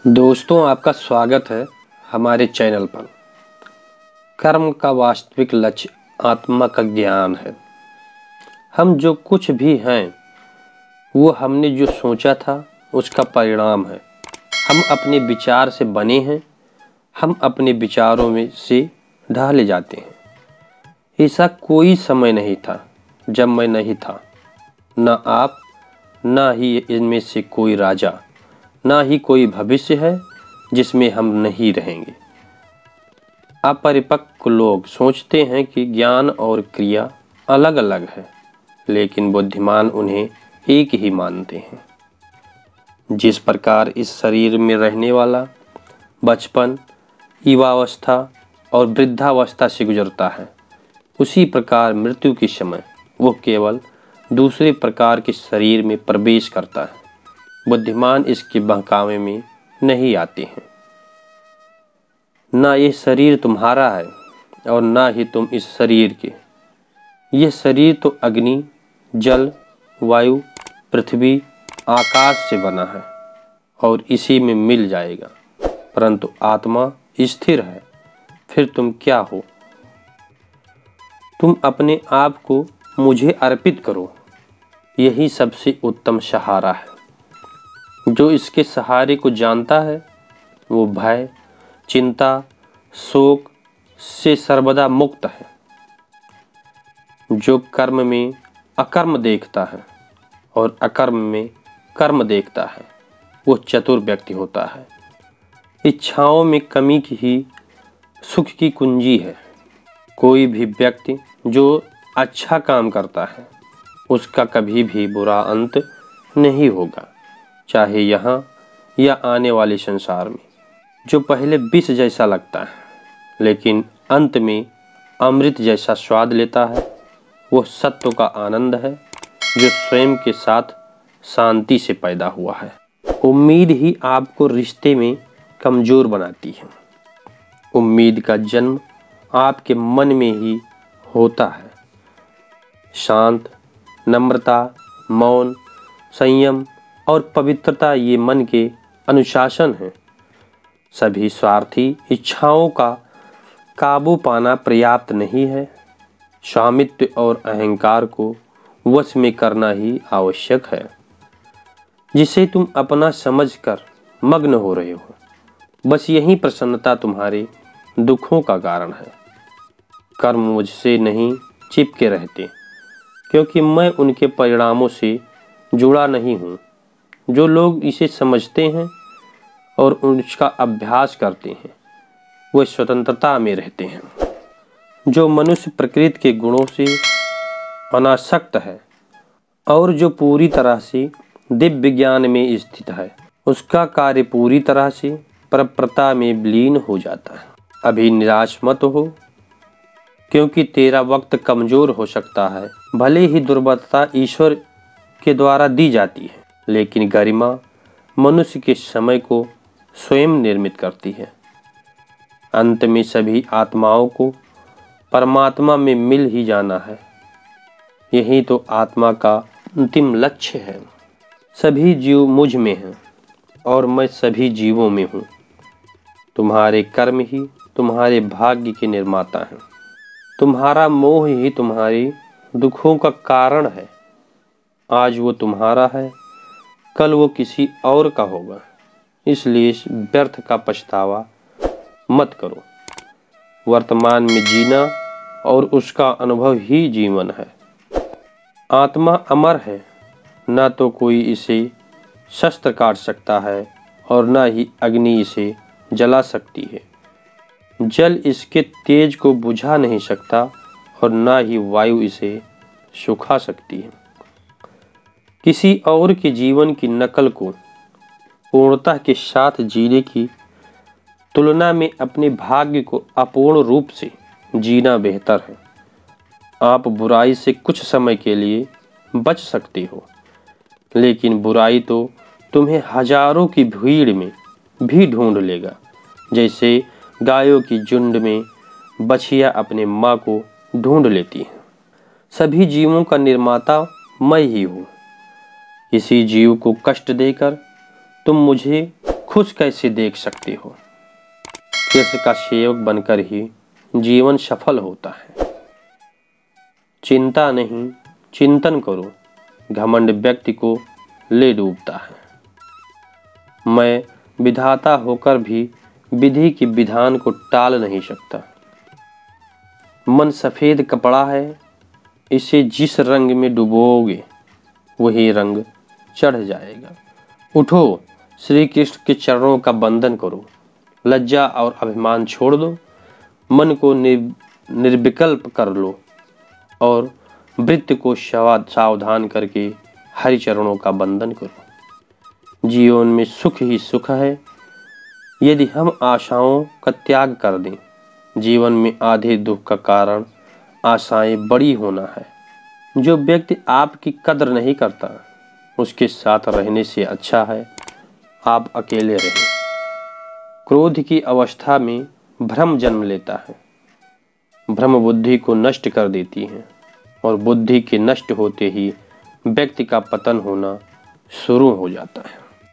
दोस्तों, आपका स्वागत है हमारे चैनल पर। कर्म का वास्तविक लक्ष्य आत्मा का ज्ञान है। हम जो कुछ भी हैं वो हमने जो सोचा था उसका परिणाम है। हम अपने विचार से बने हैं, हम अपने विचारों में से ढाले जाते हैं। ऐसा कोई समय नहीं था जब मैं नहीं था, न आप, न ही इनमें से कोई राजा, ना ही कोई भविष्य है जिसमें हम नहीं रहेंगे। अपरिपक्व लोग सोचते हैं कि ज्ञान और क्रिया अलग अलग है, लेकिन बुद्धिमान उन्हें एक ही मानते हैं। जिस प्रकार इस शरीर में रहने वाला बचपन, युवावस्था और वृद्धावस्था से गुजरता है, उसी प्रकार मृत्यु के समय वो केवल दूसरे प्रकार के शरीर में प्रवेश करता है। बुद्धिमान इसके बहकावे में नहीं आते हैं। ना ये शरीर तुम्हारा है और ना ही तुम इस शरीर के। यह शरीर तो अग्नि, जल, वायु, पृथ्वी, आकाश से बना है और इसी में मिल जाएगा, परंतु आत्मा स्थिर है। फिर तुम क्या हो? तुम अपने आप को मुझे अर्पित करो, यही सबसे उत्तम सहारा है। जो इसके सहारे को जानता है वो भय, चिंता, शोक से सर्वदा मुक्त है। जो कर्म में अकर्म देखता है और अकर्म में कर्म देखता है वो चतुर व्यक्ति होता है। इच्छाओं में कमी की ही सुख की कुंजी है। कोई भी व्यक्ति जो अच्छा काम करता है उसका कभी भी बुरा अंत नहीं होगा, चाहे यहाँ या आने वाले संसार में। जो पहले विष जैसा लगता है लेकिन अंत में अमृत जैसा स्वाद लेता है, वो सत्व का आनंद है जो स्वयं के साथ शांति से पैदा हुआ है। उम्मीद ही आपको रिश्ते में कमजोर बनाती है। उम्मीद का जन्म आपके मन में ही होता है। शांत, नम्रता, मौन, संयम और पवित्रता ये मन के अनुशासन हैं। सभी स्वार्थी इच्छाओं का काबू पाना पर्याप्त नहीं है। स्वामित्व और अहंकार को वश में करना ही आवश्यक है। जिसे तुम अपना समझकर मग्न हो रहे हो, बस यही प्रसन्नता तुम्हारे दुखों का कारण है। कर्म मुझसे नहीं चिपके रहते, क्योंकि मैं उनके परिणामों से जुड़ा नहीं हूँ। जो लोग इसे समझते हैं और उसका अभ्यास करते हैं वे स्वतंत्रता में रहते हैं। जो मनुष्य प्रकृति के गुणों से अनासक्त है और जो पूरी तरह से दिव्य ज्ञान में स्थित है, उसका कार्य पूरी तरह से परप्रता में विलीन हो जाता है। अभी निराश मत हो, क्योंकि तेरा वक्त कमजोर हो सकता है। भले ही दुर्बलता ईश्वर के द्वारा दी जाती है, लेकिन गरिमा मनुष्य के समय को स्वयं निर्मित करती है। अंत में सभी आत्माओं को परमात्मा में मिल ही जाना है। यही तो आत्मा का अंतिम लक्ष्य है। सभी जीव मुझ में हैं और मैं सभी जीवों में हूँ। तुम्हारे कर्म ही तुम्हारे भाग्य के निर्माता हैं। तुम्हारा मोह ही तुम्हारे दुखों का कारण है। आज वो तुम्हारा है, कल वो किसी और का होगा। इसलिए व्यर्थ का पछतावा मत करो। वर्तमान में जीना और उसका अनुभव ही जीवन है। आत्मा अमर है, ना तो कोई इसे शस्त्र काट सकता है और ना ही अग्नि इसे जला सकती है। जल इसके तेज को बुझा नहीं सकता और ना ही वायु इसे सुखा सकती है। किसी और के जीवन की नकल को पूर्णता के साथ जीने की तुलना में अपने भाग्य को अपूर्ण रूप से जीना बेहतर है। आप बुराई से कुछ समय के लिए बच सकते हो, लेकिन बुराई तो तुम्हें हजारों की भीड़ में भी ढूंढ लेगा, जैसे गायों की झुंड में बछिया अपने माँ को ढूंढ लेती है। सभी जीवों का निर्माता मैं ही हूँ। किसी जीव को कष्ट देकर तुम मुझे खुश कैसे देख सकते हो। कृष्ण का सेवक बनकर ही जीवन सफल होता है। चिंता नहीं, चिंतन करो, घमंड व्यक्ति को ले डूबता है। मैं विधाता होकर भी विधि के विधान को टाल नहीं सकता। मन सफेद कपड़ा है, इसे जिस रंग में डुबोगे वही रंग चढ़ जाएगा। उठो, श्री कृष्ण के चरणों का बंधन करो, लज्जा और अभिमान छोड़ दो, मन को निर्विकल्प कर लो और वृत्ति को सावधान करके हरि चरणों का बंधन करो। जीवन में सुख ही सुख है यदि हम आशाओं का त्याग कर दें। जीवन में आधे दुख का कारण आशाएं बड़ी होना है। जो व्यक्ति आपकी कदर नहीं करता उसके साथ रहने से अच्छा है आप अकेले रहें। क्रोध की अवस्था में भ्रम जन्म लेता है। भ्रम बुद्धि को नष्ट कर देती है और बुद्धि के नष्ट होते ही व्यक्ति का पतन होना शुरू हो जाता है।